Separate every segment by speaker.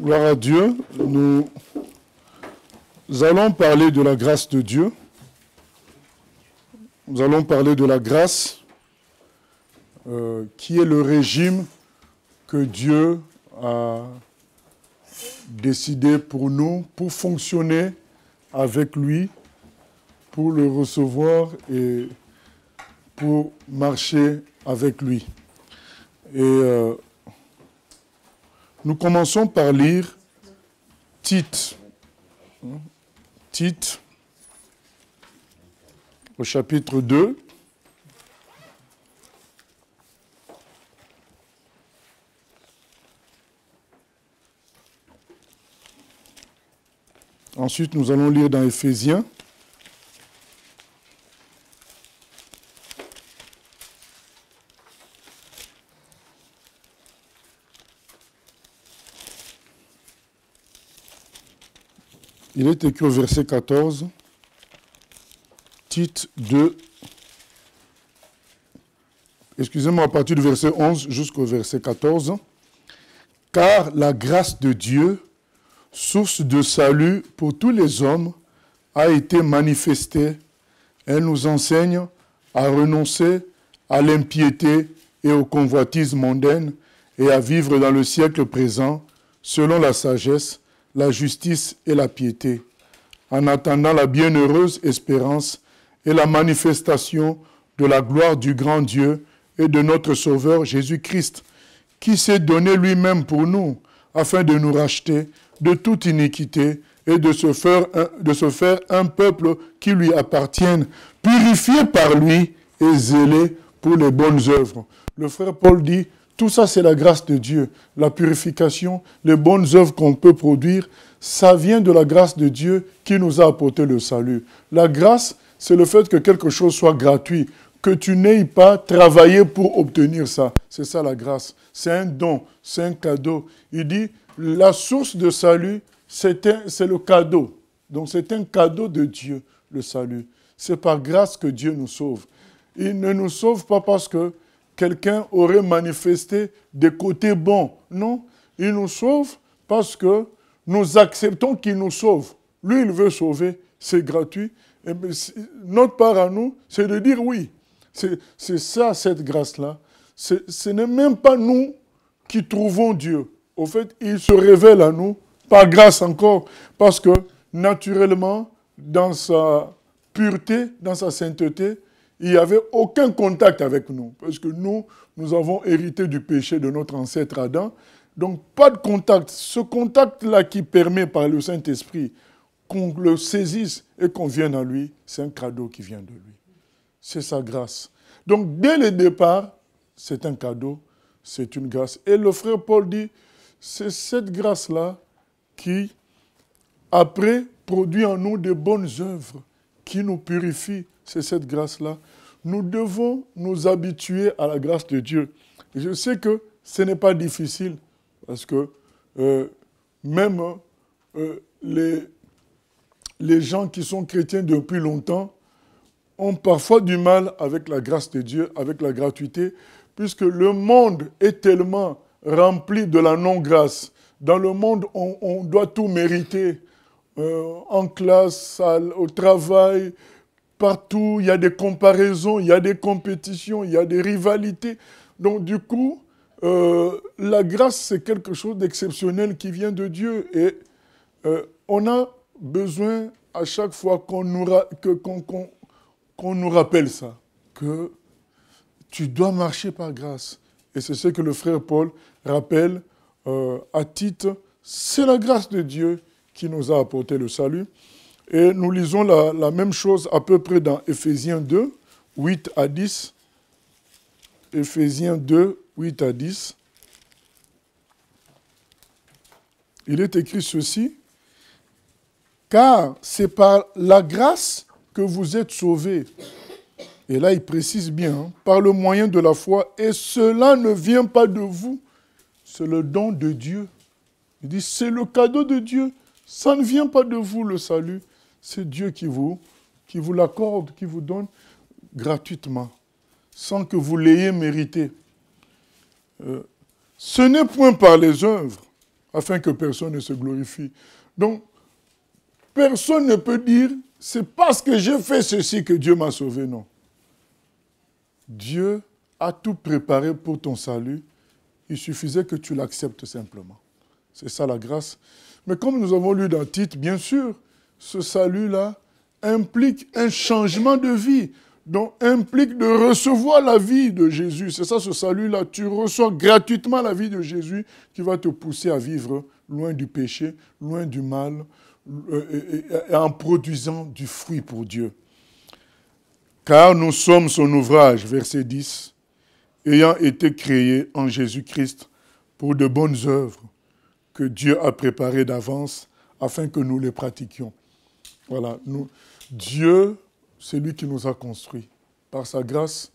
Speaker 1: Gloire à Dieu. Nous allons parler de la grâce de Dieu. Nous allons parler de la grâce qui est le régime que Dieu a décidé pour nous, pour fonctionner avec lui, pour le recevoir et pour marcher avec lui. Et nous commençons par lire Tite. Tite, au chapitre 2. Ensuite, nous allons lire dans Éphésiens. Il est écrit au verset 14, Tite 2, excusez-moi, à partir du verset 11 jusqu'au verset 14. « Car la grâce de Dieu, source de salut pour tous les hommes, a été manifestée. Elle nous enseigne à renoncer à l'impiété et aux convoitises mondaines et à vivre dans le siècle présent selon la sagesse, la justice et la piété, en attendant la bienheureuse espérance et la manifestation de la gloire du grand Dieu et de notre Sauveur Jésus-Christ, qui s'est donné lui-même pour nous, afin de nous racheter de toute iniquité et de se faire un peuple qui lui appartienne, purifié par lui et zélé pour les bonnes œuvres. » Le frère Paul dit, tout ça c'est la grâce de Dieu, la purification, les bonnes œuvres qu'on peut produire, ça vient de la grâce de Dieu qui nous a apporté le salut. La grâce, c'est le fait que quelque chose soit gratuit, que tu n'aies pas travaillé pour obtenir ça. C'est ça la grâce. C'est un don, c'est un cadeau. Il dit, la source de salut, c'est le cadeau. Donc c'est un cadeau de Dieu, le salut. C'est par grâce que Dieu nous sauve. Il ne nous sauve pas parce que quelqu'un aurait manifesté des côtés bons. Non, il nous sauve parce que nous acceptons qu'il nous sauve. Lui, il veut sauver, c'est gratuit. Et notre part à nous, c'est de dire oui. C'est ça, cette grâce-là. Ce n'est même pas nous qui trouvons Dieu. Au fait, il se révèle à nous, par grâce encore, parce que naturellement, dans sa pureté, dans sa sainteté, il n'y avait aucun contact avec nous. Parce que nous avons hérité du péché de notre ancêtre Adam. Donc, pas de contact. Ce contact-là qui permet par le Saint-Esprit qu'on le saisisse et qu'on vienne à lui, c'est un cadeau qui vient de lui. C'est sa grâce. Donc, dès le départ, c'est un cadeau, c'est une grâce. Et le frère Paul dit, c'est cette grâce-là qui, après, produit en nous de bonnes œuvres, qui nous purifie. C'est cette grâce-là. Nous devons nous habituer à la grâce de Dieu. Et je sais que ce n'est pas difficile, parce que même les gens qui sont chrétiens depuis longtemps ont parfois du mal avec la grâce de Dieu, avec la gratuité, puisque le monde est tellement rempli de la non-grâce. Dans le monde, on doit tout mériter. En classe, au travail, partout, il y a des comparaisons, il y a des compétitions, il y a des rivalités. Donc du coup, la grâce, c'est quelque chose d'exceptionnel qui vient de Dieu. Et on a besoin à chaque fois qu'on nous rappelle ça, que tu dois marcher par grâce. Et c'est ce que le frère Paul rappelle à Tite. C'est la grâce de Dieu qui nous a apporté le salut. Et nous lisons la même chose à peu près dans Éphésiens 2, 8 à 10. Éphésiens 2, 8 à 10. Il est écrit ceci. « Car c'est par la grâce que vous êtes sauvés. » Et là, il précise bien, hein, par le moyen de la foi. Et cela ne vient pas de vous, c'est le don de Dieu. Il dit, c'est le cadeau de Dieu. Ça ne vient pas de vous, le salut. C'est Dieu qui vous l'accorde, qui vous donne gratuitement, sans que vous l'ayez mérité. Ce n'est point par les œuvres, afin que personne ne se glorifie. Donc, personne ne peut dire, c'est parce que j'ai fait ceci que Dieu m'a sauvé, non. Dieu a tout préparé pour ton salut. Il suffisait que tu l'acceptes simplement. C'est ça la grâce. Mais comme nous avons lu dans Tite, bien sûr, ce salut-là implique un changement de vie, donc implique de recevoir la vie de Jésus. C'est ça ce salut-là. Tu reçois gratuitement la vie de Jésus qui va te pousser à vivre loin du péché, loin du mal, et en produisant du fruit pour Dieu. Car nous sommes son ouvrage, verset 10, ayant été créés en Jésus-Christ pour de bonnes œuvres que Dieu a préparées d'avance afin que nous les pratiquions. Voilà, Dieu, c'est lui qui nous a construits par sa grâce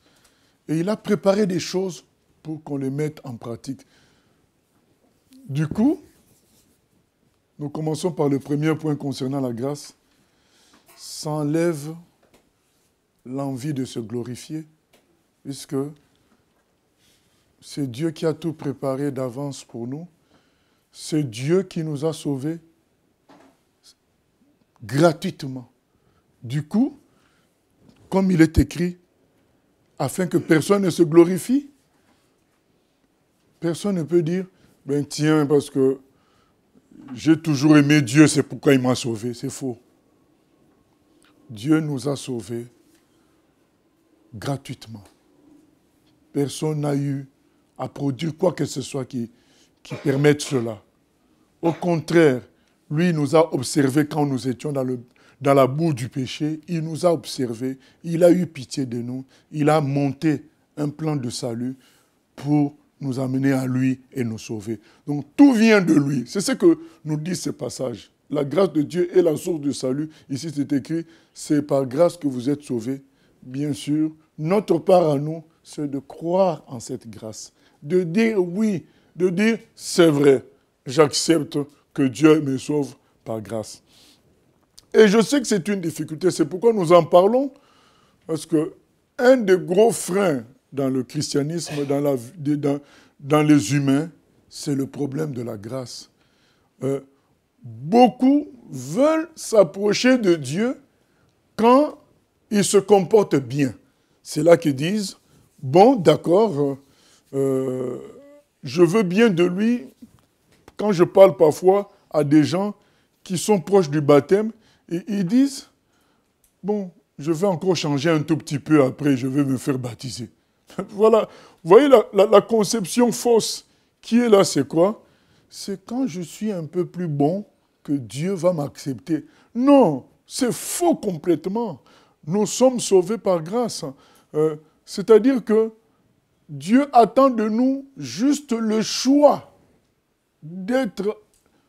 Speaker 1: et il a préparé des choses pour qu'on les mette en pratique. Du coup, nous commençons par le premier point concernant la grâce. Ça enlève l'envie de se glorifier, puisque c'est Dieu qui a tout préparé d'avance pour nous. C'est Dieu qui nous a sauvés gratuitement. Du coup, comme il est écrit, afin que personne ne se glorifie, personne ne peut dire, ben tiens, parce que j'ai toujours aimé Dieu, c'est pourquoi il m'a sauvé. C'est faux. Dieu nous a sauvés gratuitement. Personne n'a eu à produire quoi que ce soit qui permette cela. Au contraire, lui nous a observés quand nous étions dans la boue du péché. Il nous a observés, il a eu pitié de nous, il a monté un plan de salut pour nous amener à lui et nous sauver. Donc tout vient de lui. C'est ce que nous dit ce passage. La grâce de Dieu est la source du salut. Ici c'est écrit, c'est par grâce que vous êtes sauvés. Bien sûr, notre part à nous, c'est de croire en cette grâce. De dire oui, de dire c'est vrai, j'accepte que Dieu me sauve par grâce. Et je sais que c'est une difficulté, c'est pourquoi nous en parlons, parce que un des gros freins dans le christianisme, dans les humains, c'est le problème de la grâce. Beaucoup veulent s'approcher de Dieu quand ils se comportent bien. C'est là qu'ils disent, bon, d'accord, je veux bien de lui. Quand je parle parfois à des gens qui sont proches du baptême, ils disent, bon, je vais encore changer un tout petit peu après, je vais me faire baptiser. Voilà, vous voyez la conception fausse qui est là, c'est quoi? C'est quand je suis un peu plus bon que Dieu va m'accepter. Non, c'est faux complètement. Nous sommes sauvés par grâce. C'est-à-dire que Dieu attend de nous juste le choix d'être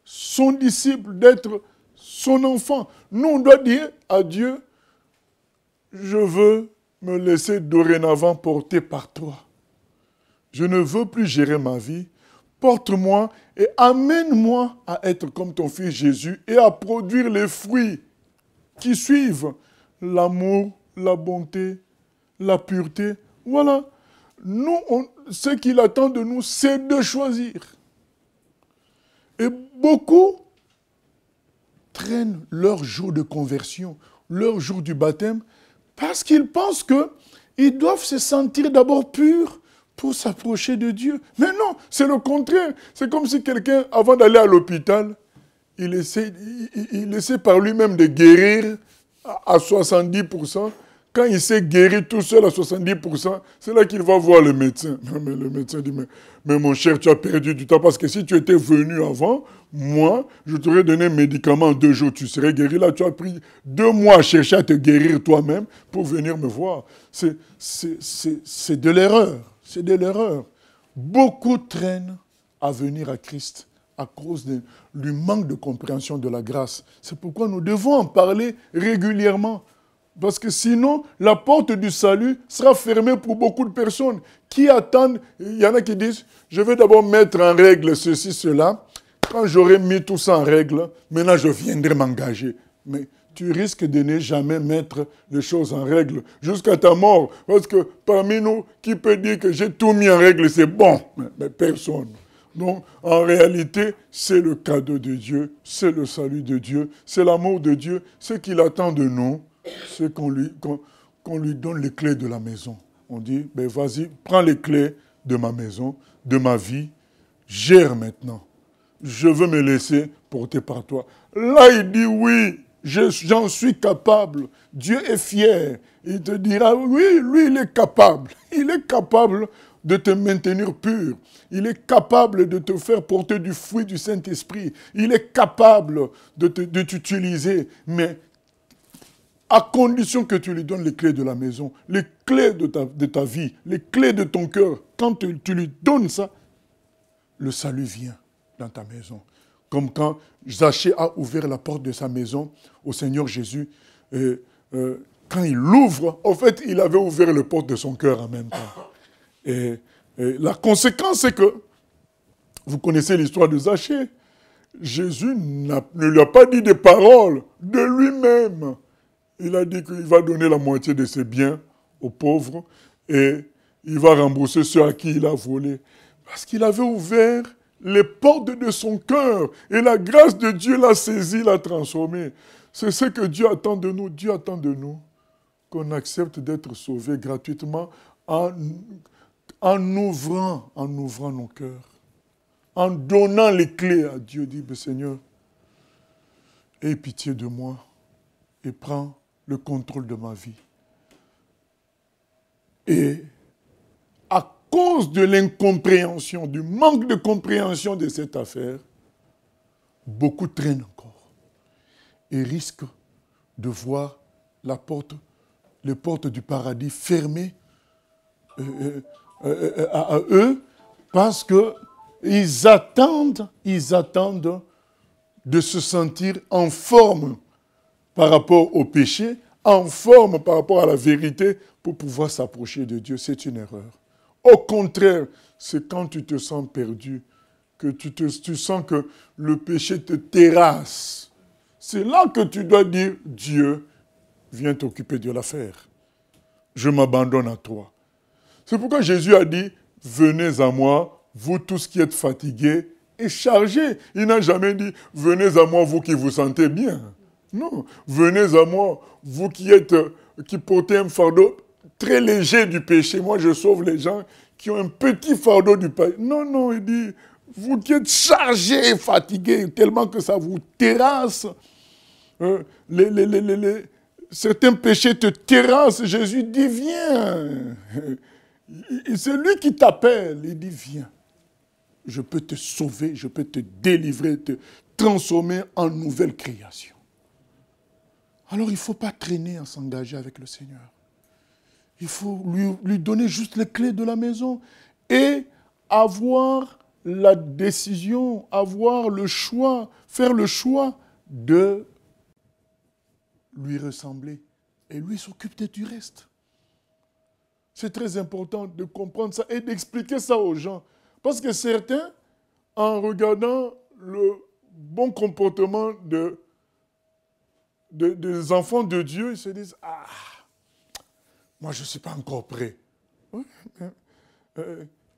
Speaker 1: son disciple, d'être son enfant. Nous, on doit dire à Dieu, je veux me laisser dorénavant porter par toi. Je ne veux plus gérer ma vie. Porte-moi et amène-moi à être comme ton fils Jésus et à produire les fruits qui suivent l'amour, la bonté, la pureté. Voilà. Nous, ce qu'il attend de nous, c'est de choisir. Et beaucoup traînent leur jour de conversion, leur jour du baptême, parce qu'ils pensent qu'ils doivent se sentir d'abord purs pour s'approcher de Dieu. Mais non, c'est le contraire. C'est comme si quelqu'un, avant d'aller à l'hôpital, il essaie par lui-même de guérir à 70%. Quand il s'est guéri tout seul à 70%, c'est là qu'il va voir le médecin. Mais le médecin dit, mais mon cher, tu as perdu du temps parce que si tu étais venu avant, moi, je t'aurais donné un médicament en 2 jours, tu serais guéri. Là, tu as pris 2 mois à chercher à te guérir toi-même pour venir me voir. C'est de l'erreur. C'est de l'erreur. Beaucoup traînent à venir à Christ à cause du manque de compréhension de la grâce. C'est pourquoi nous devons en parler régulièrement. Parce que sinon, la porte du salut sera fermée pour beaucoup de personnes qui attendent. Il y en a qui disent, je vais d'abord mettre en règle ceci, cela. Quand j'aurai mis tout ça en règle, maintenant je viendrai m'engager. Mais tu risques de ne jamais mettre les choses en règle jusqu'à ta mort. Parce que parmi nous, qui peut dire que j'ai tout mis en règle, c'est bon? Mais personne. Donc, en réalité, c'est le cadeau de Dieu, c'est le salut de Dieu, c'est l'amour de Dieu. Ce qu'il attend de nous, c'est qu'on lui donne les clés de la maison. On dit, ben vas-y, prends les clés de ma maison, de ma vie, gère maintenant. Je veux me laisser porter par toi. Là, il dit oui, j'en suis capable. Dieu est fier. Il te dira, oui, lui, il est capable. Il est capable de te maintenir pur. Il est capable de te faire porter du fruit du Saint-Esprit. Il est capable de t'utiliser. Mais à condition que tu lui donnes les clés de la maison, les clés de ta vie, les clés de ton cœur. Quand tu lui donnes ça, le salut vient dans ta maison. Comme quand Zachée a ouvert la porte de sa maison au Seigneur Jésus. Quand il l'ouvre, en fait, il avait ouvert la porte de son cœur en même temps. Et la conséquence, c'est que, vous connaissez l'histoire de Zachée, Jésus ne lui a pas dit des paroles de lui-même. Il a dit qu'il va donner la moitié de ses biens aux pauvres et il va rembourser ceux à qui il a volé. Parce qu'il avait ouvert les portes de son cœur et la grâce de Dieu l'a saisi, l'a transformé. C'est ce que Dieu attend de nous. Dieu attend de nous qu'on accepte d'être sauvés gratuitement en ouvrant nos cœurs, en donnant les clés à Dieu. Dit, Seigneur, aie pitié de moi et prends le contrôle de ma vie. Et à cause de l'incompréhension, du manque de compréhension de cette affaire, beaucoup traînent encore et risquent de voir les portes du paradis fermées à eux parce qu'ils attendent de se sentir en forme par rapport au péché, en forme par rapport à la vérité pour pouvoir s'approcher de Dieu. C'est une erreur. Au contraire, c'est quand tu te sens perdu, que tu sens que le péché te terrasse. C'est là que tu dois dire, Dieu, viens t'occuper de l'affaire. Je m'abandonne à toi. C'est pourquoi Jésus a dit, venez à moi, vous tous qui êtes fatigués et chargés. Il n'a jamais dit, venez à moi, vous qui vous sentez bien. Non, venez à moi, vous qui portez un fardeau très léger du péché. Moi, je sauve les gens qui ont un petit fardeau du péché. Non, il dit, vous qui êtes chargés et fatigués, tellement que ça vous terrasse. Certains péchés te terrassent. Jésus dit, viens. C'est lui qui t'appelle. Il dit, viens. Je peux te sauver, je peux te délivrer, te transformer en nouvelle création. Alors, il ne faut pas traîner à s'engager avec le Seigneur. Il faut lui donner juste les clés de la maison et avoir la décision, avoir le choix, faire le choix de lui ressembler. Et lui s'occupe du reste. C'est très important de comprendre ça et d'expliquer ça aux gens. Parce que certains, en regardant le bon comportement des enfants de Dieu, ils se disent, ah, moi je ne suis pas encore prêt.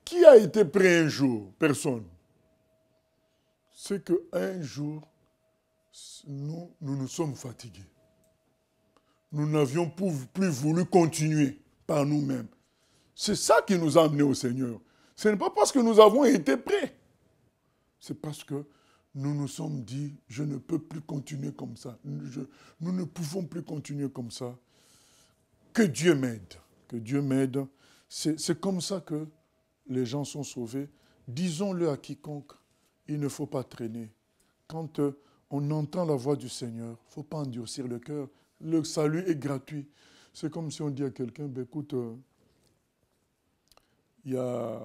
Speaker 1: Qui a été prêt un jour? Personne. C'est qu'un jour, nous nous sommes fatigués. Nous n'avions plus voulu continuer par nous-mêmes. C'est ça qui nous a amenés au Seigneur. Ce n'est pas parce que nous avons été prêts. C'est parce que nous nous sommes dit, je ne peux plus continuer comme ça. Nous ne pouvons plus continuer comme ça. Que Dieu m'aide. Que Dieu m'aide. C'est comme ça que les gens sont sauvés. Disons-le à quiconque, il ne faut pas traîner. Quand on entend la voix du Seigneur, il ne faut pas endurcir le cœur. Le salut est gratuit. C'est comme si on dit à quelqu'un, ben écoute, il y a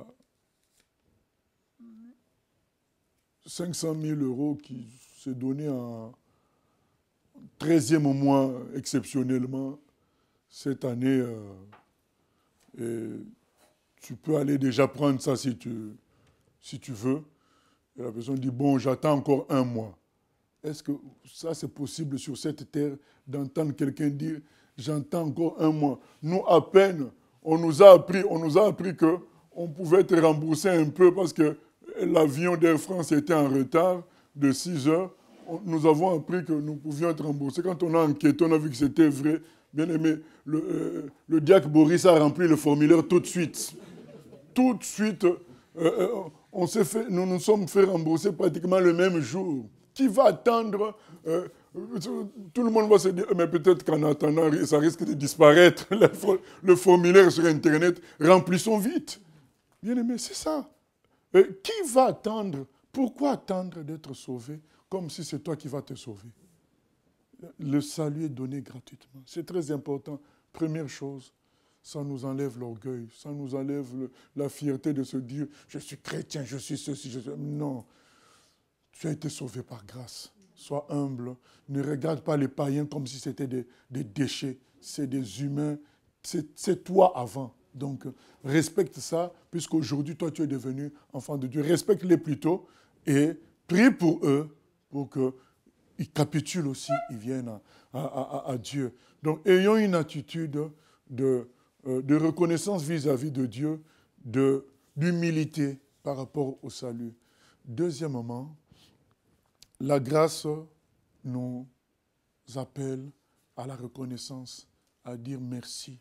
Speaker 1: 500 000 € qui se donnaient en 13e mois exceptionnellement cette année. Et tu peux aller déjà prendre ça si tu veux. Et la personne dit, bon, j'attends encore 1 mois. Est-ce que ça c'est possible sur cette terre d'entendre quelqu'un dire, j'entends encore 1 mois? Nous, à peine, on nous a appris qu'on pouvait être remboursé un peu parce que l'avion d'Air France était en retard de 6 heures, nous avons appris que nous pouvions être remboursés. Quand on a enquêté, on a vu que c'était vrai. Bien aimé, le diacre Boris a rempli le formulaire tout de suite. Tout de suite, nous nous sommes fait rembourser pratiquement le même jour. Qui va attendre tout le monde va se dire, mais peut-être qu'en attendant, ça risque de disparaître. Le formulaire sur Internet, remplissons vite. Bien aimé, c'est ça. Qui va attendre? Pourquoi attendre d'être sauvé comme si c'est toi qui vas te sauver? Le salut est donné gratuitement. C'est très important. Première chose, ça nous enlève l'orgueil, ça nous enlève la fierté de se dire « je suis chrétien, je suis ceci, je suis... » Non, tu as été sauvé par grâce. Sois humble. Ne regarde pas les païens comme si c'était des déchets. C'est des humains. C'est toi avant. Donc, respecte ça, puisqu'aujourd'hui, toi, tu es devenu enfant de Dieu. Respecte-les plutôt et prie pour eux, pour qu'ils capitulent aussi, ils viennent à Dieu. Donc, ayons une attitude de reconnaissance vis-à-vis de Dieu, d'humilité par rapport au salut. Deuxièmement, la grâce nous appelle à la reconnaissance, à dire merci,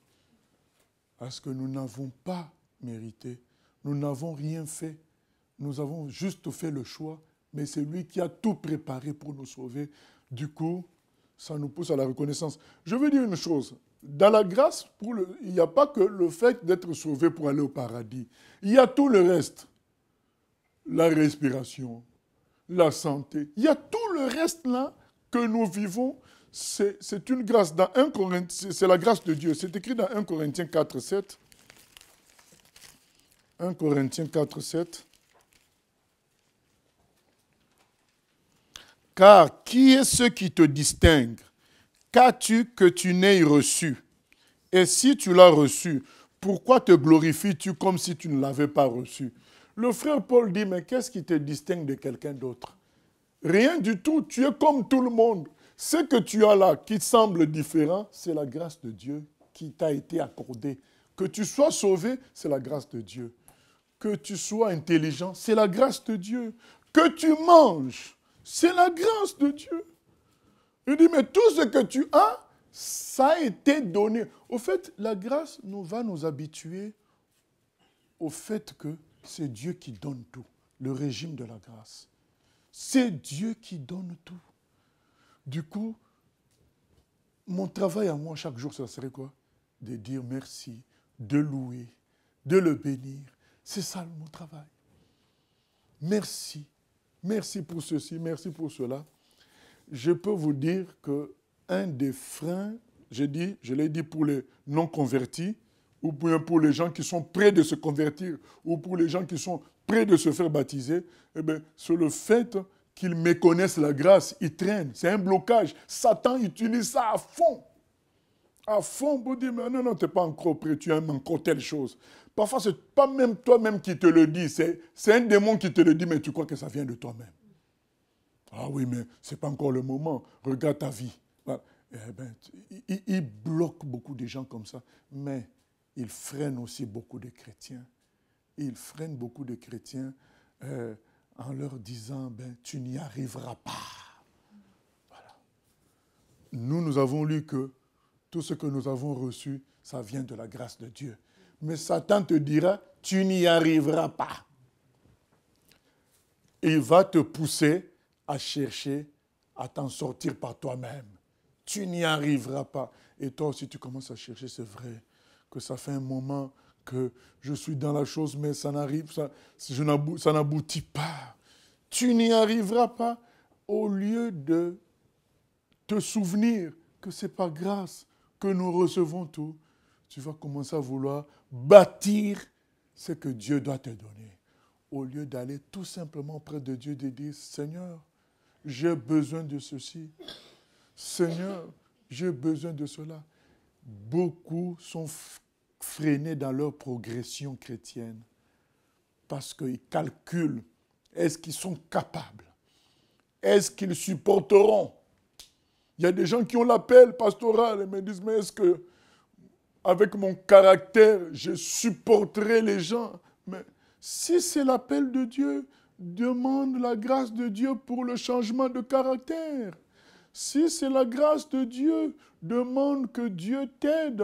Speaker 1: parce que nous n'avons pas mérité, nous n'avons rien fait, nous avons juste fait le choix, mais c'est lui qui a tout préparé pour nous sauver. Du coup, ça nous pousse à la reconnaissance. Je veux dire une chose, dans la grâce, il n'y a pas que le fait d'être sauvé pour aller au paradis, il y a tout le reste, la respiration, la santé. Il y a tout le reste là que nous vivons. C'est une grâce. C'est la grâce de Dieu. C'est écrit dans 1 Corinthiens 4, 7. 1 Corinthiens 4, 7. Car qui est ce qui te distingue? Qu'as-tu que tu n'aies reçu? Et si tu l'as reçu, pourquoi te glorifies-tu comme si tu ne l'avais pas reçu? Le frère Paul dit, mais qu'est-ce qui te distingue de quelqu'un d'autre? Rien du tout, tu es comme tout le monde. Ce que tu as là, qui semble différent, c'est la grâce de Dieu qui t'a été accordée. Que tu sois sauvé, c'est la grâce de Dieu. Que tu sois intelligent, c'est la grâce de Dieu. Que tu manges, c'est la grâce de Dieu. Il dit, mais tout ce que tu as, ça a été donné. Au fait, la grâce va nous habituer au fait que c'est Dieu qui donne tout, le régime de la grâce. C'est Dieu qui donne tout. Du coup, mon travail à moi chaque jour, ça serait quoi? De dire merci, de louer, de le bénir. C'est ça mon travail. Merci. Merci pour ceci, merci pour cela. Je peux vous dire qu'un des freins, je l'ai dit pour les non-convertis, ou pour les gens qui sont prêts de se convertir, ou pour les gens qui sont prêts de se faire baptiser, eh bien, c'est le fait qu'ils méconnaissent la grâce, ils traînent. C'est un blocage. Satan utilise ça à fond. À fond pour dire, mais non, tu n'es pas encore prêt, tu aimes encore telle chose. Parfois, ce n'est pas même toi-même qui te le dit, c'est un démon qui te le dit, mais tu crois que ça vient de toi-même. Ah oui, mais ce n'est pas encore le moment. Regarde ta vie. Eh ben, il bloque beaucoup de gens comme ça, mais il freine aussi beaucoup de chrétiens. Il freine beaucoup de chrétiens en leur disant, tu n'y arriveras pas. Voilà. Nous avons lu que tout ce que nous avons reçu, ça vient de la grâce de Dieu. Mais Satan te dira, tu n'y arriveras pas. Il va te pousser à chercher à t'en sortir par toi-même. Tu n'y arriveras pas. Et toi aussi, tu commences à chercher, c'est vrai, que ça fait un moment que je suis dans la chose, mais ça n'aboutit pas. Tu n'y arriveras pas. Au lieu de te souvenir que c'est par grâce que nous recevons tout, tu vas commencer à vouloir bâtir ce que Dieu doit te donner. Au lieu d'aller tout simplement auprès de Dieu et de dire, Seigneur, j'ai besoin de ceci. Seigneur, j'ai besoin de cela. Beaucoup sont freinés dans leur progression chrétienne parce qu'ils calculent, est-ce qu'ils sont capables? Est-ce qu'ils supporteront? Il y a des gens qui ont l'appel pastoral et me disent, mais est-ce que avec mon caractère, je supporterai les gens? Mais si c'est l'appel de Dieu, demande la grâce de Dieu pour le changement de caractère. Si c'est la grâce de Dieu, demande que Dieu t'aide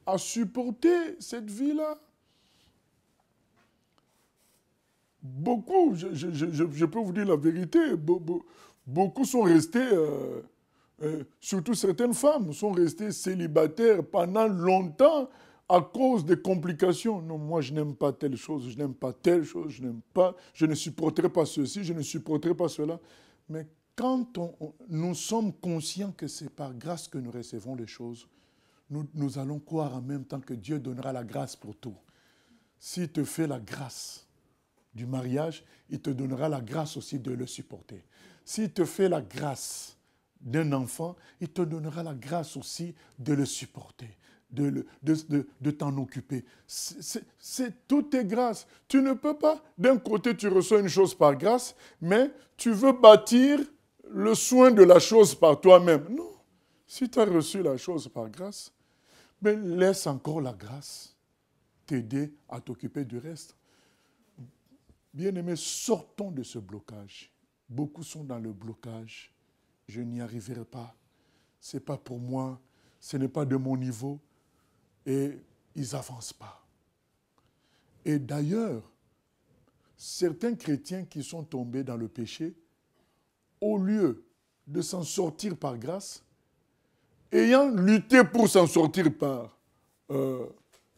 Speaker 1: à supporter cette vie-là. Beaucoup, je peux vous dire la vérité, beaucoup sont restés, surtout certaines femmes, sont restées célibataires pendant longtemps à cause des complications. Non, moi je n'aime pas telle chose, je n'aime pas telle chose, je ne supporterai pas ceci, je ne supporterai pas cela. Mais quand nous sommes conscients que c'est par grâce que nous recevons les choses, nous allons croire en même temps que Dieu donnera la grâce pour tout. S'il te fait la grâce du mariage, il te donnera la grâce aussi de le supporter. S'il te fait la grâce d'un enfant, il te donnera la grâce aussi de le supporter, de t'en occuper. Tout est grâce. Tu ne peux pas, d'un côté tu reçois une chose par grâce, mais tu veux bâtir le soin de la chose par toi-même. Non. Si tu as reçu la chose par grâce, ben laisse encore la grâce t'aider à t'occuper du reste. Bien-aimés, sortons de ce blocage. Beaucoup sont dans le blocage. Je n'y arriverai pas. Ce n'est pas pour moi. Ce n'est pas de mon niveau. Et ils n'avancent pas. Et d'ailleurs, certains chrétiens qui sont tombés dans le péché, au lieu de s'en sortir par grâce, ayant lutté pour s'en sortir par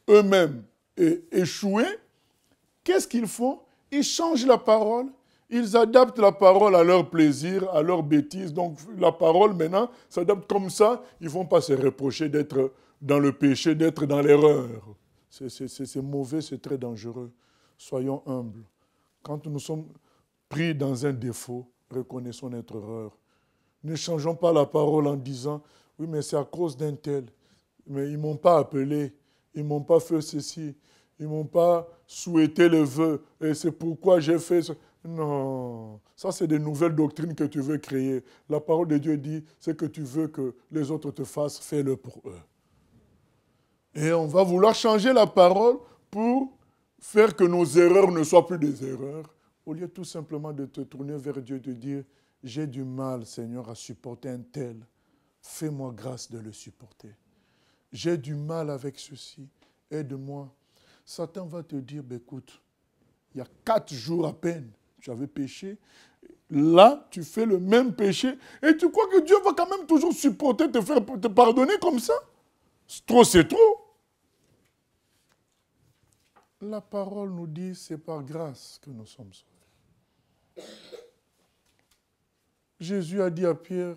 Speaker 1: eux-mêmes et échoué, qu'est-ce qu'ils font? Ils changent la parole, ils adaptent la parole à leur plaisir, à leur bêtise. Donc la parole maintenant s'adapte comme ça, ils ne vont pas se reprocher d'être dans le péché, d'être dans l'erreur. C'est mauvais, c'est très dangereux. Soyons humbles. Quand nous sommes pris dans un défaut, reconnaissons notre erreur. Ne changeons pas la parole en disant « Oui, mais c'est à cause d'un tel. Mais ils ne m'ont pas appelé, ils ne m'ont pas fait ceci. » Ils ne m'ont pas souhaité le vœu et c'est pourquoi j'ai fait ça. Non, ça c'est des nouvelles doctrines que tu veux créer. La parole de Dieu dit, c'est que tu veux que les autres te fassent, fais-le pour eux. Et on va vouloir changer la parole pour faire que nos erreurs ne soient plus des erreurs. Au lieu tout simplement de te tourner vers Dieu et de dire, j'ai du mal, Seigneur, à supporter un tel. Fais-moi grâce de le supporter. J'ai du mal avec ceci. Aide-moi. Satan va te dire, ben écoute, il y a 4 jours à peine, tu avais péché. Là, tu fais le même péché. Et tu crois que Dieu va quand même toujours supporter, te pardonner comme ça? Trop, c'est trop. La parole nous dit, c'est par grâce que nous sommes sauvés. Jésus a dit à Pierre,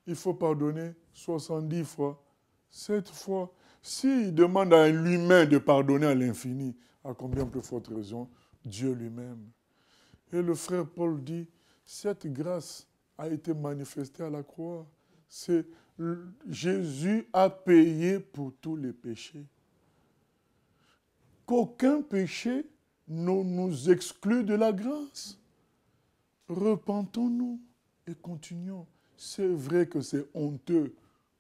Speaker 1: il faut pardonner 70 fois, 7 fois. S'il demande à un humain de pardonner à l'infini, à combien plus forte raison Dieu lui-même. Et le frère Paul dit, cette grâce a été manifestée à la croix. Jésus a payé pour tous les péchés. Qu'aucun péché ne nous exclut de la grâce. Repentons-nous et continuons. C'est vrai que c'est honteux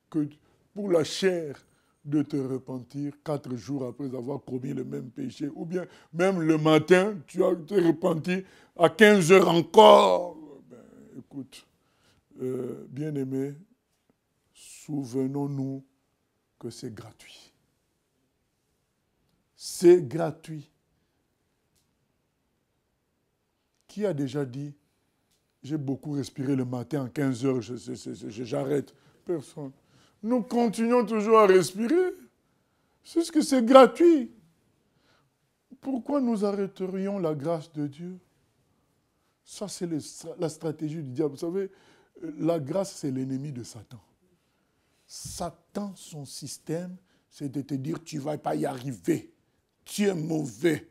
Speaker 1: que pour la chair de te repentir 4 jours après avoir commis le même péché. Ou bien même le matin, tu as te repenti à 15 heures encore. Ben, écoute, bien-aimés, souvenons-nous que c'est gratuit. C'est gratuit. Qui a déjà dit, j'ai beaucoup respiré le matin à 15 heures, j'arrête? Personne. Nous continuons toujours à respirer. C'est que c'est gratuit. Pourquoi nous arrêterions la grâce de Dieu? Ça, c'est la stratégie du diable. Vous savez, la grâce, c'est l'ennemi de Satan. Satan, son système, c'est de te dire, tu ne vas pas y arriver. Tu es mauvais.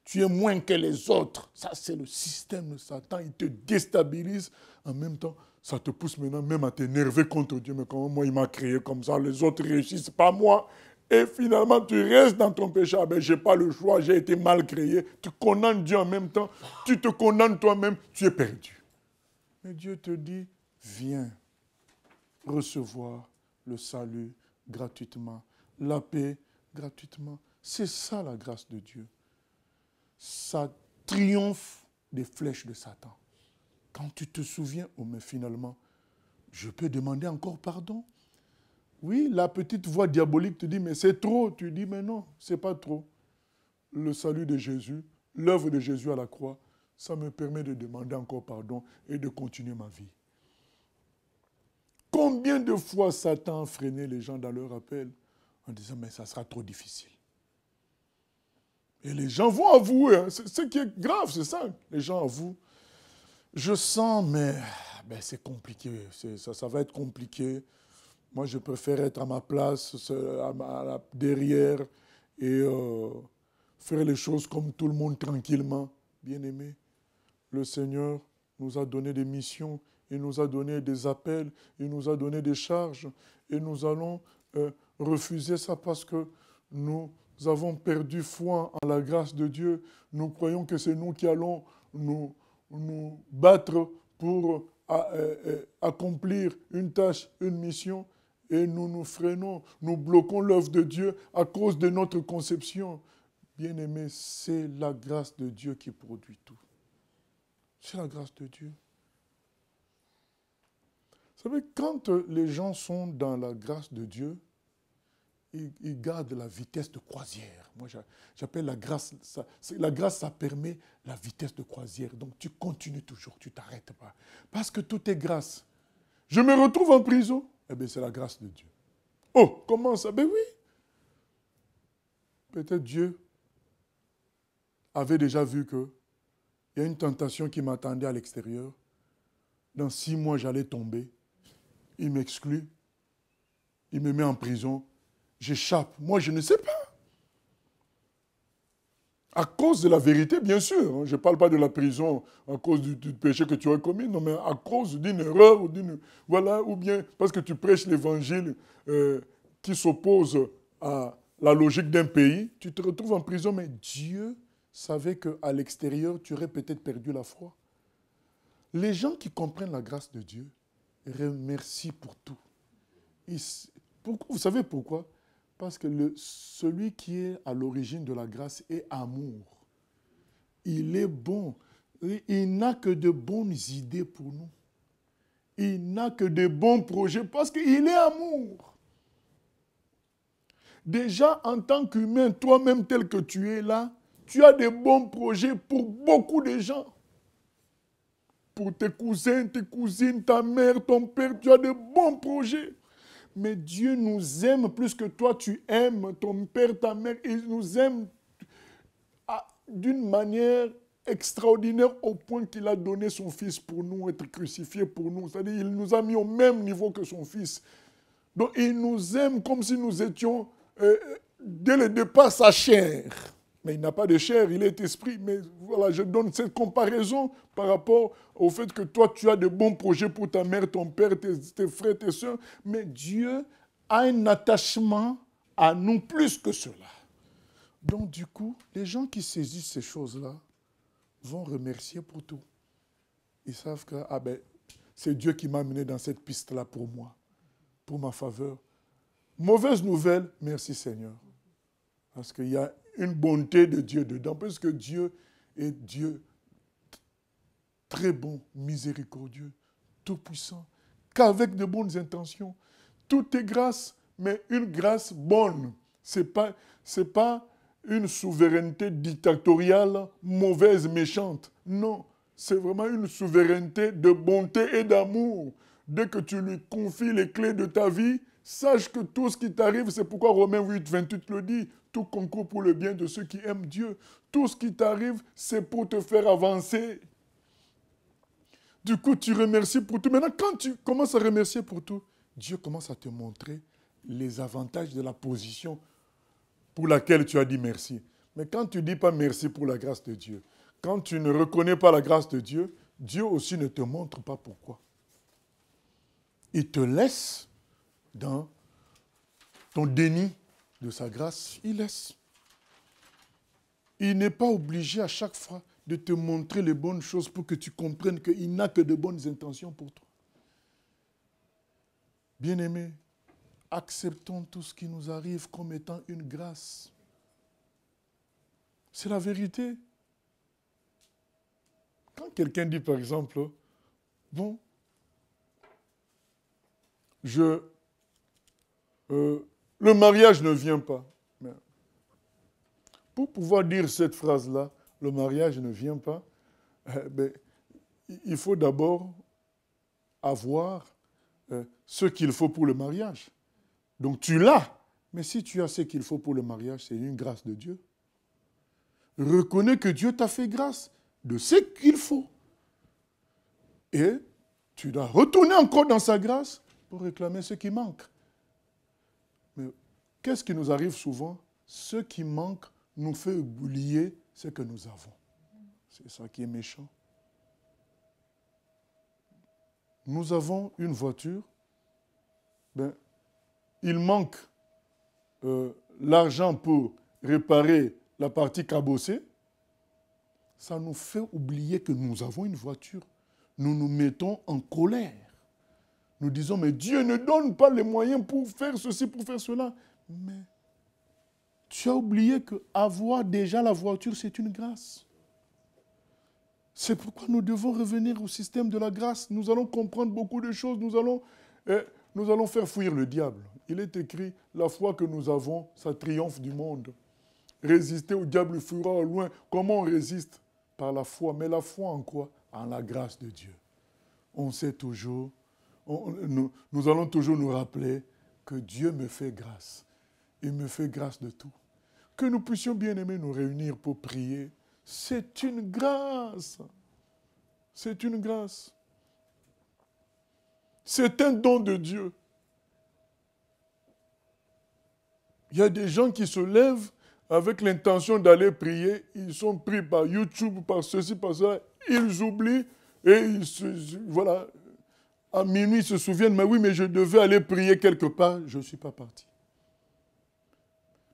Speaker 1: Tu es moins que les autres. Ça, c'est le système de Satan. Il te déstabilise. En même temps, ça te pousse maintenant même à t'énerver contre Dieu. Mais comment moi, il m'a créé comme ça, les autres réussissent, pas moi. Et finalement, tu restes dans ton péché. Ah ben, je n'ai pas le choix, j'ai été mal créé. Tu condamnes Dieu en même temps. Tu te condamnes toi-même, tu es perdu. Mais Dieu te dit, viens recevoir le salut gratuitement, la paix gratuitement. C'est ça la grâce de Dieu. ça triomphe des flèches de Satan. Quand tu te souviens, oh mais finalement, je peux demander encore pardon. Oui, la petite voix diabolique te dit, mais c'est trop. Tu dis, mais non, c'est pas trop. Le salut de Jésus, l'œuvre de Jésus à la croix, ça me permet de demander encore pardon et de continuer ma vie. Combien de fois Satan a freiné les gens dans leur appel en disant, mais ça sera trop difficile. Et les gens vont avouer, hein. Ce qui est grave, c'est ça. Les gens avouent. Je sens, mais c'est compliqué, ça va être compliqué. Moi, je préfère être à ma place, derrière, et faire les choses comme tout le monde tranquillement. Bien-aimé, le Seigneur nous a donné des missions, il nous a donné des appels, il nous a donné des charges, et nous allons refuser ça parce que nous avons perdu foi en la grâce de Dieu. Nous croyons que c'est nous qui allons nous battre pour accomplir une tâche, une mission, et nous nous freinons, nous bloquons l'œuvre de Dieu à cause de notre conception. Bien-aimé, c'est la grâce de Dieu qui produit tout. C'est la grâce de Dieu. Vous savez, quand les gens sont dans la grâce de Dieu, ils gardent la vitesse de croisière. Moi, j'appelle la grâce, ça permet la vitesse de croisière. Donc, tu continues toujours, tu ne t'arrêtes pas. Parce que tout est grâce. Je me retrouve en prison, eh bien, c'est la grâce de Dieu. Oh, comment ça? Ben oui. Peut-être Dieu avait déjà vu qu'il y a une tentation qui m'attendait à l'extérieur. Dans 6 mois, j'allais tomber. Il m'exclut. Il me met en prison. J'échappe. Moi, je ne sais pas. À cause de la vérité, bien sûr. Je ne parle pas de la prison à cause du péché que tu as commis, non, mais à cause d'une erreur ou bien parce que tu prêches l'évangile qui s'oppose à la logique d'un pays, tu te retrouves en prison, mais Dieu savait qu'à l'extérieur, tu aurais peut-être perdu la foi. Les gens qui comprennent la grâce de Dieu remercient pour tout. Vous savez pourquoi? Parce que celui qui est à l'origine de la grâce est amour. Il est bon. Il n'a que de bonnes idées pour nous. Il n'a que de bons projets parce qu'il est amour. Déjà, en tant qu'humain, toi-même tel que tu es là, tu as de bons projets pour beaucoup de gens. Pour tes cousins, tes cousines, ta mère, ton père, tu as de bons projets. Mais Dieu nous aime plus que toi, tu aimes ton père, ta mère. Il nous aime d'une manière extraordinaire au point qu'il a donné son fils pour nous, être crucifié pour nous. C'est-à-dire qu'il nous a mis au même niveau que son fils. Donc il nous aime comme si nous étions, dès le départ, sa chair. Mais il n'a pas de chair, il est esprit. Mais voilà, je donne cette comparaison par rapport au fait que toi, tu as de bons projets pour ta mère, ton père, tes frères, tes soeurs. Mais Dieu a un attachement à nous plus que cela. Donc, du coup, les gens qui saisissent ces choses-là vont remercier pour tout. Ils savent que c'est Dieu qui m'a amené dans cette piste-là pour moi, pour ma faveur. Mauvaise nouvelle, merci Seigneur. Parce qu'il y a une bonté de Dieu dedans, parce que Dieu est Dieu très bon, miséricordieux, tout-puissant, qu'avec de bonnes intentions. Tout est grâce, mais une grâce bonne. Ce n'est pas une souveraineté dictatoriale, mauvaise, méchante. Non, c'est vraiment une souveraineté de bonté et d'amour. Dès que tu lui confies les clés de ta vie, sache que tout ce qui t'arrive, c'est pourquoi Romains 8, 28 le dit, tout concourt pour le bien de ceux qui aiment Dieu. Tout ce qui t'arrive, c'est pour te faire avancer. Du coup, tu remercies pour tout. Maintenant, quand tu commences à remercier pour tout, Dieu commence à te montrer les avantages de la position pour laquelle tu as dit merci. Mais quand tu ne dis pas merci pour la grâce de Dieu, quand tu ne reconnais pas la grâce de Dieu, Dieu aussi ne te montre pas pourquoi. Il te laisse dans ton déni de sa grâce, il laisse. Il n'est pas obligé à chaque fois de te montrer les bonnes choses pour que tu comprennes qu'il n'a que de bonnes intentions pour toi. Bien-aimés, acceptons tout ce qui nous arrive comme étant une grâce. C'est la vérité. Quand quelqu'un dit, par exemple, bon, le mariage ne vient pas. Mais pour pouvoir dire cette phrase-là, le mariage ne vient pas, il faut d'abord avoir ce qu'il faut pour le mariage. Donc tu l'as, mais si tu as ce qu'il faut pour le mariage, c'est une grâce de Dieu. Reconnais que Dieu t'a fait grâce de ce qu'il faut. Et tu dois retourner encore dans sa grâce pour réclamer ce qui manque. Mais qu'est-ce qui nous arrive souvent? Ce qui manque nous fait oublier ce que nous avons. C'est ça qui est méchant. Nous avons une voiture, il manque l'argent pour réparer la partie cabossée. Ça nous fait oublier que nous avons une voiture. Nous nous mettons en colère. Nous disons, mais Dieu ne donne pas les moyens pour faire ceci, pour faire cela. Mais tu as oublié qu'avoir déjà la voiture, c'est une grâce. C'est pourquoi nous devons revenir au système de la grâce. Nous allons comprendre beaucoup de choses. Nous allons faire fuir le diable. Il est écrit, la foi que nous avons, ça triomphe du monde. Résister au diable fuira au loin. Comment on résiste? Par la foi. Mais la foi en quoi? En la grâce de Dieu. On sait toujours, nous allons toujours nous rappeler que Dieu me fait grâce. Il me fait grâce de tout. Que nous puissions bien aimer nous réunir pour prier. C'est une grâce. C'est une grâce. C'est un don de Dieu. Il y a des gens qui se lèvent avec l'intention d'aller prier. Ils sont pris par YouTube, par ceci, par ça. Ils oublient et voilà. À minuit, ils se souviennent, mais oui, mais je devais aller prier quelque part. Je ne suis pas parti.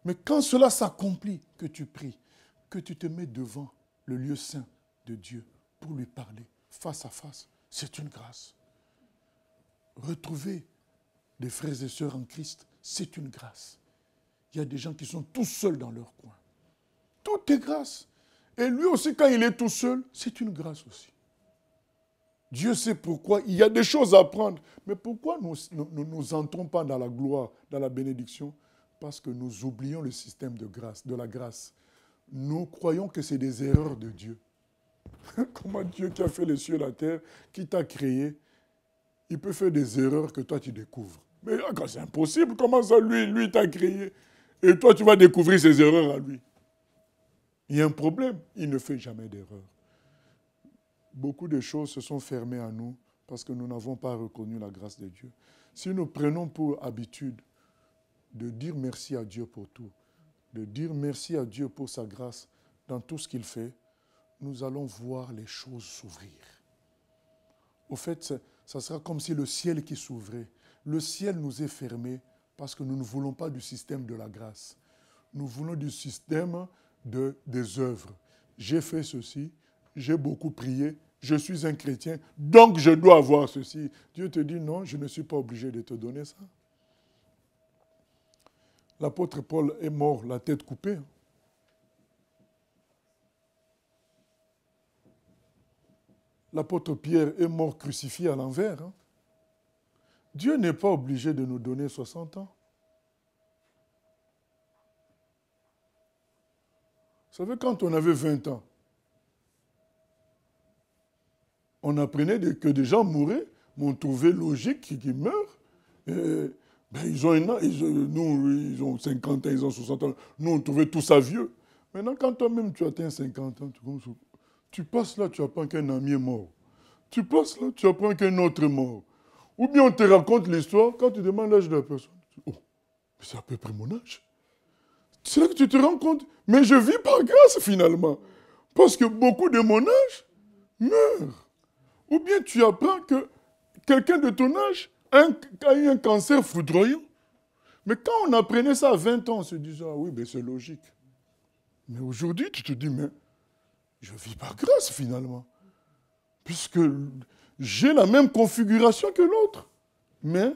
Speaker 1: Mais quand cela s'accomplit, que tu pries, que tu te mets devant le lieu saint de Dieu pour lui parler face à face, c'est une grâce. Retrouver des frères et sœurs en Christ, c'est une grâce. Il y a des gens qui sont tout seuls dans leur coin. Tout est grâce. Et lui aussi, quand il est tout seul, c'est une grâce aussi. Dieu sait pourquoi. Il y a des choses à apprendre. Mais pourquoi nous n'entrons pas dans la gloire, dans la bénédiction? Parce que nous oublions le système de grâce, de la grâce. Nous croyons que c'est des erreurs de Dieu. Comment Dieu qui a fait les cieux et la terre, qui t'a créé, il peut faire des erreurs que toi tu découvres. Mais c'est impossible. Comment ça, lui t'a créé? Et toi, tu vas découvrir ses erreurs à lui. Il y a un problème. Il ne fait jamais d'erreur. Beaucoup de choses se sont fermées à nous parce que nous n'avons pas reconnu la grâce de Dieu. Si nous prenons pour habitude de dire merci à Dieu pour tout, de dire merci à Dieu pour sa grâce dans tout ce qu'il fait, nous allons voir les choses s'ouvrir. Au fait, ça sera comme si le ciel qui s'ouvrait. Le ciel nous est fermé parce que nous ne voulons pas du système de la grâce. Nous voulons du système des œuvres. J'ai fait ceci, j'ai beaucoup prié, je suis un chrétien, donc je dois avoir ceci. Dieu te dit non, je ne suis pas obligé de te donner ça. L'apôtre Paul est mort, la tête coupée. L'apôtre Pierre est mort crucifié à l'envers. Dieu n'est pas obligé de nous donner 60 ans. Vous savez, quand on avait 20 ans, on apprenait que des gens mouraient, mais on trouvait logique qu'ils meurent. Ils ont 50 ans, ils ont 60 ans. Nous, on trouvait tout ça vieux. Maintenant, quand toi-même, tu atteins 50 ans, tu passes là, tu apprends qu'un ami est mort. Tu passes là, tu apprends qu'un autre est mort. Ou bien on te raconte l'histoire, quand tu demandes l'âge de la personne, tu dis, oh, mais c'est à peu près mon âge. C'est là que tu te rends compte, mais je vis par grâce finalement. Parce que beaucoup de mon âge meurent. Ou bien tu apprends que quelqu'un de ton âge a eu un cancer foudroyant. Mais quand on apprenait ça à 20 ans, on se disait, ah oui, ben c'est logique. Mais aujourd'hui, tu te dis, mais je vis par grâce finalement. Puisque j'ai la même configuration que l'autre. Mais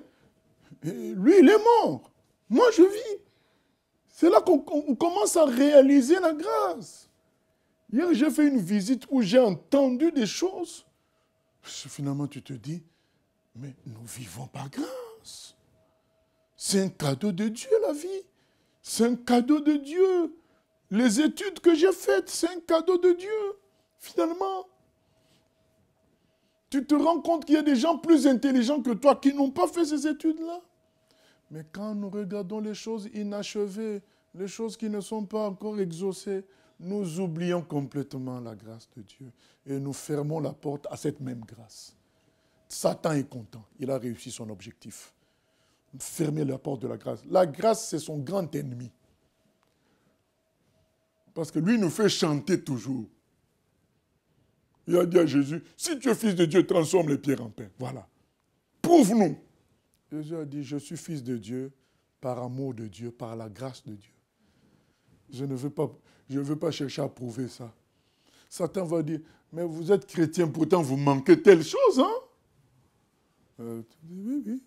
Speaker 1: lui, il est mort. Moi, je vis. C'est là qu'on commence à réaliser la grâce. Hier, j'ai fait une visite où j'ai entendu des choses. Finalement, tu te dis, mais nous vivons par grâce. C'est un cadeau de Dieu, la vie. C'est un cadeau de Dieu. Les études que j'ai faites, c'est un cadeau de Dieu. Finalement, tu te rends compte qu'il y a des gens plus intelligents que toi qui n'ont pas fait ces études-là. Mais quand nous regardons les choses inachevées, les choses qui ne sont pas encore exaucées, nous oublions complètement la grâce de Dieu et nous fermons la porte à cette même grâce. Satan est content, il a réussi son objectif. Fermer la porte de la grâce. La grâce, c'est son grand ennemi. Parce que lui nous fait chanter toujours. Il a dit à Jésus, si tu es fils de Dieu, transforme les pierres en pain. Voilà. Prouve-nous. Jésus a dit, je suis fils de Dieu par amour de Dieu, par la grâce de Dieu. Je ne veux pas chercher à prouver ça. Satan va dire, mais vous êtes chrétien, pourtant vous manquez telle chose, hein? Oui.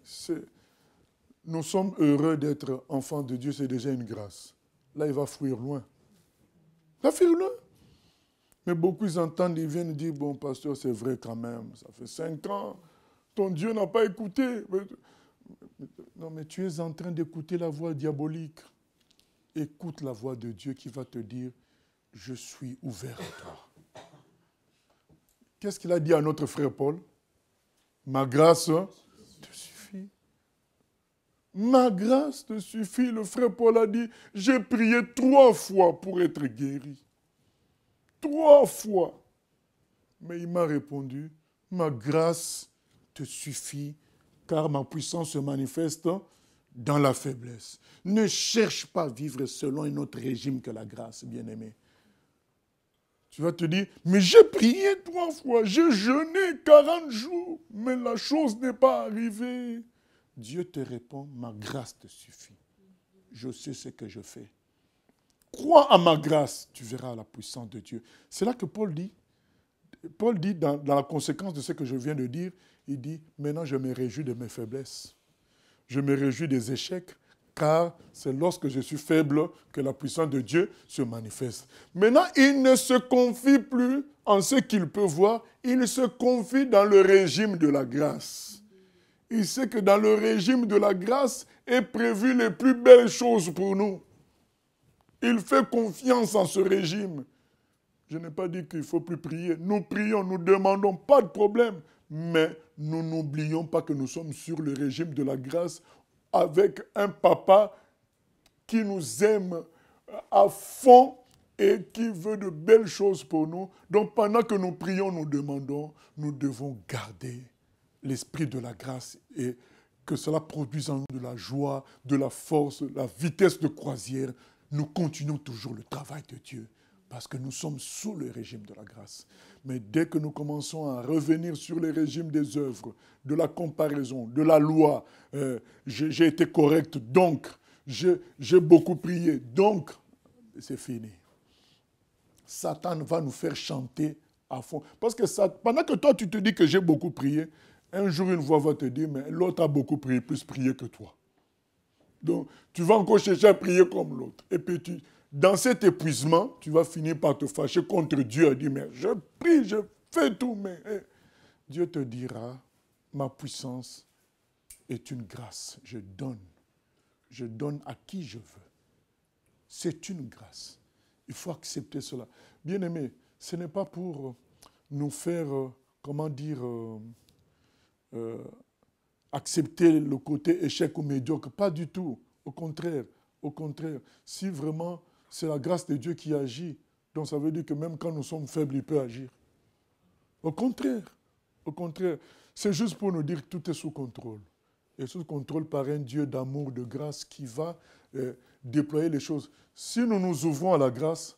Speaker 1: Nous sommes heureux d'être enfants de Dieu, c'est déjà une grâce. Là, il va fuir loin. Il va fuir loin. Mais beaucoup, ils entendent, ils viennent dire, bon, pasteur, c'est vrai quand même, ça fait 5 ans, ton Dieu n'a pas écouté. Non, mais tu es en train d'écouter la voix diabolique. Écoute la voix de Dieu qui va te dire, je suis ouvert à toi. Qu'est-ce qu'il a dit à notre frère Paul? Ma grâce te suffit. Ma grâce te suffit. Le frère Paul a dit, j'ai prié 3 fois pour être guéri. 3 fois. Mais il m'a répondu, ma grâce te suffit, car ma puissance se manifeste dans la faiblesse. Ne cherche pas à vivre selon un autre régime que la grâce, bien-aimé. Tu vas te dire, mais j'ai prié 3 fois, j'ai jeûné 40 jours, mais la chose n'est pas arrivée. Dieu te répond, ma grâce te suffit. Je sais ce que je fais. Crois à ma grâce, tu verras la puissance de Dieu. C'est là que Paul dit. Paul dit, dans la conséquence de ce que je viens de dire, il dit, maintenant je me réjouis de mes faiblesses. Je me réjouis des échecs, car c'est lorsque je suis faible que la puissance de Dieu se manifeste. Maintenant, il ne se confie plus en ce qu'il peut voir, il se confie dans le régime de la grâce. Il sait que dans le régime de la grâce est prévu les plus belles choses pour nous. Il fait confiance en ce régime. Je n'ai pas dit qu'il ne faut plus prier. Nous prions, nous demandons, pas de problème. Mais nous n'oublions pas que nous sommes sur le régime de la grâce avec un papa qui nous aime à fond et qui veut de belles choses pour nous. Donc pendant que nous prions, nous demandons, nous devons garder l'esprit de la grâce et que cela produise en nous de la joie, de la force, la vitesse de croisière. Nous continuons toujours le travail de Dieu parce que nous sommes sous le régime de la grâce. Mais dès que nous commençons à revenir sur le régime des œuvres, de la comparaison, de la loi, j'ai été correct, donc j'ai beaucoup prié, donc c'est fini. Satan va nous faire chanter à fond. Parce que pendant que toi tu te dis que j'ai beaucoup prié, un jour une voix va te dire, mais l'autre a beaucoup prié, plus prié que toi. Donc, tu vas encore chercher à prier comme l'autre. Et puis, dans cet épuisement, tu vas finir par te fâcher contre Dieu et dire, mais je prie, je fais tout, mais Dieu te dira, ma puissance est une grâce. Je donne à qui je veux. C'est une grâce. Il faut accepter cela. Bien-aimés, ce n'est pas pour nous faire, accepter le côté échec ou médiocre. Pas du tout. Au contraire. Si vraiment c'est la grâce de Dieu qui agit, donc ça veut dire que même quand nous sommes faibles, il peut agir. Au contraire. C'est juste pour nous dire que tout est sous contrôle. Et sous contrôle par un Dieu d'amour, de grâce qui va déployer les choses. Si nous nous ouvrons à la grâce,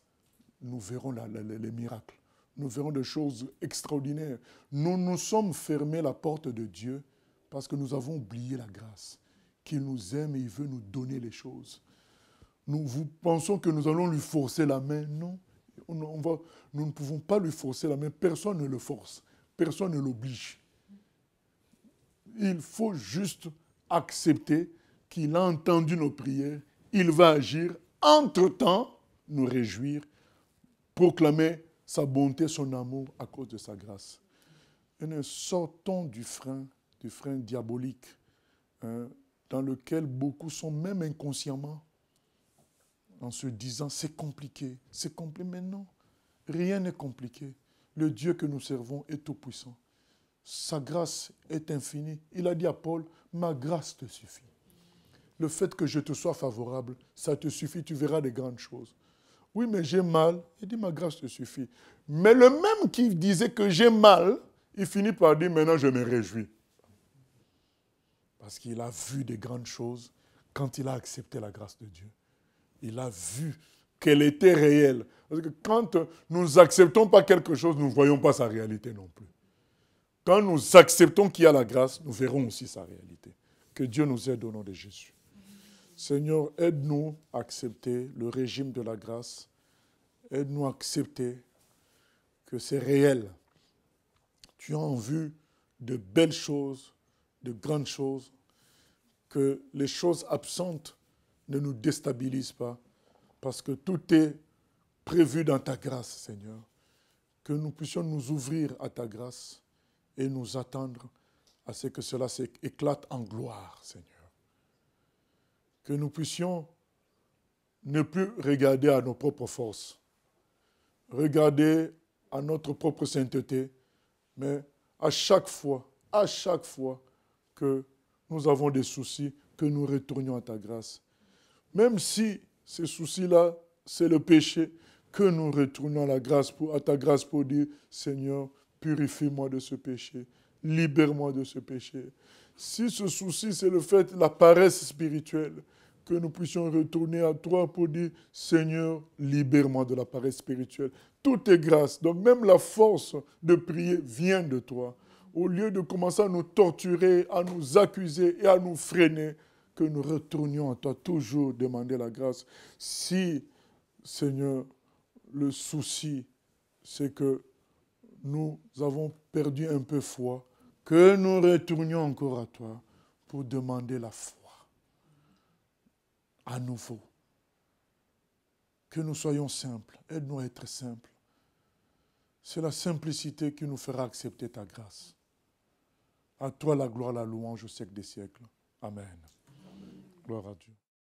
Speaker 1: nous verrons les miracles. Nous verrons des choses extraordinaires. Nous nous sommes fermés la porte de Dieu parce que nous avons oublié la grâce. Qu'il nous aime et il veut nous donner les choses. Nous pensons que nous allons lui forcer la main. Non, nous ne pouvons pas lui forcer la main. Personne ne le force. Personne ne l'oblige. Il faut juste accepter qu'il a entendu nos prières. Il va agir. Entre-temps, nous réjouir, proclamer sa bonté, son amour à cause de sa grâce. Et nous sortons du frein diabolique, hein, dans lequel beaucoup sont même inconsciemment en se disant c'est compliqué, mais non, rien n'est compliqué. Le Dieu que nous servons est tout puissant. Sa grâce est infinie. Il a dit à Paul, ma grâce te suffit. Le fait que je te sois favorable, ça te suffit, tu verras des grandes choses. Oui, mais j'ai mal. Il dit, ma grâce te suffit. Mais le même qui disait que j'ai mal, il finit par dire, maintenant je me réjouis. Parce qu'il a vu des grandes choses quand il a accepté la grâce de Dieu. Il a vu qu'elle était réelle. Parce que quand nous n'acceptons pas quelque chose, nous ne voyons pas sa réalité non plus. Quand nous acceptons qu'il y a la grâce, nous verrons aussi sa réalité. Que Dieu nous aide au nom de Jésus. Seigneur, aide-nous à accepter le régime de la grâce. Aide-nous à accepter que c'est réel. Tu as en vue de belles choses, de grandes choses, que les choses absentes ne nous déstabilisent pas, parce que tout est prévu dans ta grâce, Seigneur. Que nous puissions nous ouvrir à ta grâce et nous attendre à ce que cela éclate en gloire, Seigneur. Que nous puissions ne plus regarder à nos propres forces, regarder à notre propre sainteté, mais à chaque fois que nous avons des soucis, que nous retournions à ta grâce. Même si ces soucis-là, c'est le péché, que nous retournions à ta grâce pour dire, Seigneur, purifie-moi de ce péché, libère-moi de ce péché. Si ce souci, c'est le fait, la paresse spirituelle, que nous puissions retourner à toi pour dire, Seigneur, libère-moi de la paresse spirituelle. Tout est grâce. Donc même la force de prier vient de toi. Au lieu de commencer à nous torturer, à nous accuser et à nous freiner, que nous retournions à toi, toujours demander la grâce. Si, Seigneur, le souci, c'est que nous avons perdu un peu foi, que nous retournions encore à toi pour demander la foi à nouveau. Que nous soyons simples. Aide-nous à être simples. C'est la simplicité qui nous fera accepter ta grâce. À toi la gloire, la louange au siècle des siècles. Amen. Gloire à Dieu.